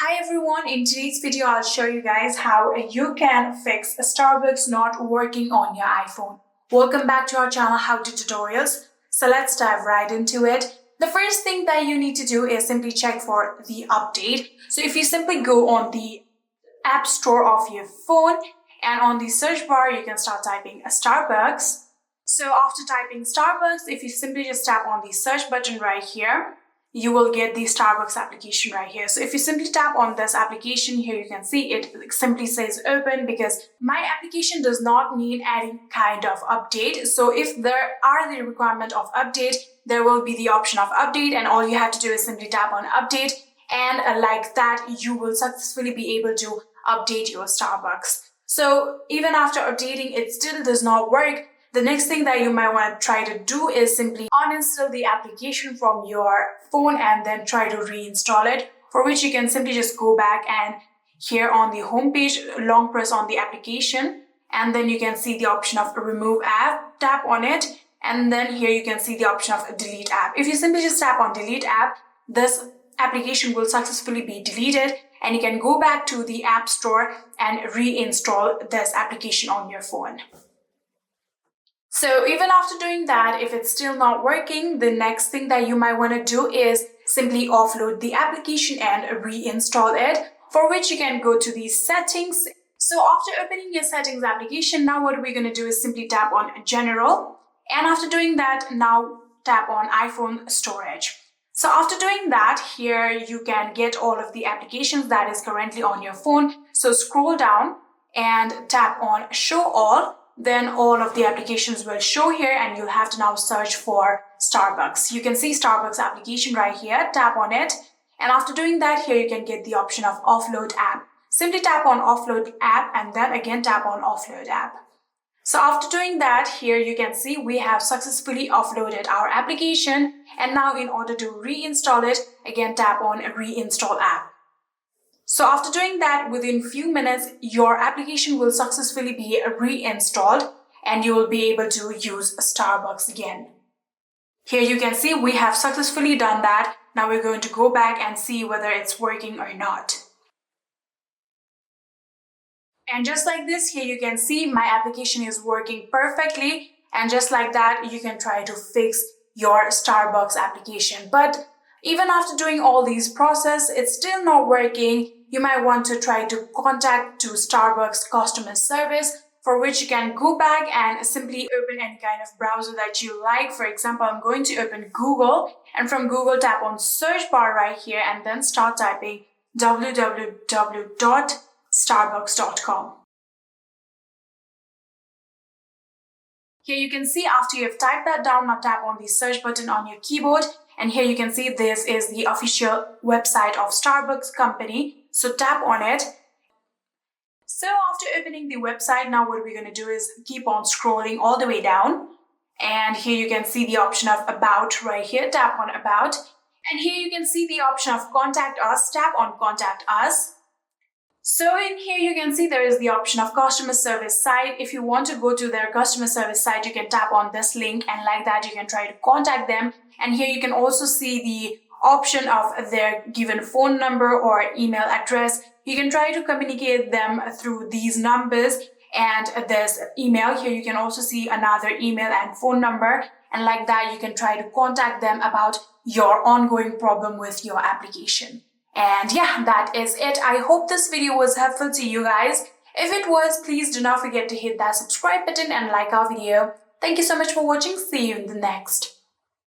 Hi everyone, in today's video I'll show you guys how you can fix Starbucks not working on your iPhone. Welcome back to our channel How To Tutorials. So let's dive right into it. The first thing that you need to do is simply check for the update. So if you simply go on the App Store of your phone and on the search bar you can start typing Starbucks. So after typing Starbucks, if you simply just tap on the search button right here, you will get the Starbucks application right here. So if you simply tap on this application here, you can see it simply says open because my application does not need any kind of update. So if there are the requirement of update, there will be the option of update, and all you have to do is simply tap on update, and like that you will successfully be able to update your Starbucks. So even after updating, it still does not work. The next thing that you might want to try to do is simply uninstall the application from your phone and then try to reinstall it, for which you can simply just go back and here on the home page, long press on the application, and then you can see the option of remove app, tap on it, and then here you can see the option of delete app. If you simply just tap on delete app, this application will successfully be deleted and you can go back to the App Store and reinstall this application on your phone. So even after doing that, if it's still not working, the next thing that you might want to do is simply offload the application and reinstall it, for which you can go to the settings. So after opening your settings application, now what we're going to do is simply tap on general, and after doing that, now tap on iPhone storage. So after doing that, here you can get all of the applications that is currently on your phone. So scroll down and tap on show all. Then all of the applications will show here and you'll have to now search for Starbucks. You can see Starbucks application right here, tap on it, and after doing that, here you can get the option of offload app. Simply tap on offload app and then again tap on offload app. So after doing that, here you can see we have successfully offloaded our application, and now in order to reinstall it, again tap on reinstall app. So after doing that, within few minutes, your application will successfully be reinstalled and you will be able to use Starbucks again. Here you can see we have successfully done that. Now we're going to go back and see whether it's working or not. And just like this, here you can see my application is working perfectly. And just like that, you can try to fix your Starbucks application. But even after doing all these process, it's still not working. You might want to try to contact to Starbucks customer service, for which you can go back and simply open any kind of browser that you like. For example, I'm going to open Google, and from Google tap on search bar right here and then start typing www.starbucks.com. Here you can see after you have typed that down, now tap on the search button on your keyboard. And here you can see this is the official website of Starbucks company. So tap on it. So after opening the website, now what we're going to do is keep on scrolling all the way down. And here you can see the option of about right here. Tap on about. And here you can see the option of contact us. Tap on contact us. So in here you can see there is the option of customer service site. If you want to go to their customer service site, you can tap on this link, and like that you can try to contact them. And here you can also see the option of their given phone number or email address. You can try to communicate them through these numbers and this email. Here you can also see another email and phone number, and like that you can try to contact them about your ongoing problem with your application. And yeah, that is it. I hope this video was helpful to you guys. If it was, please do not forget to hit that subscribe button and like our video. Thank you so much for watching. See you in the next.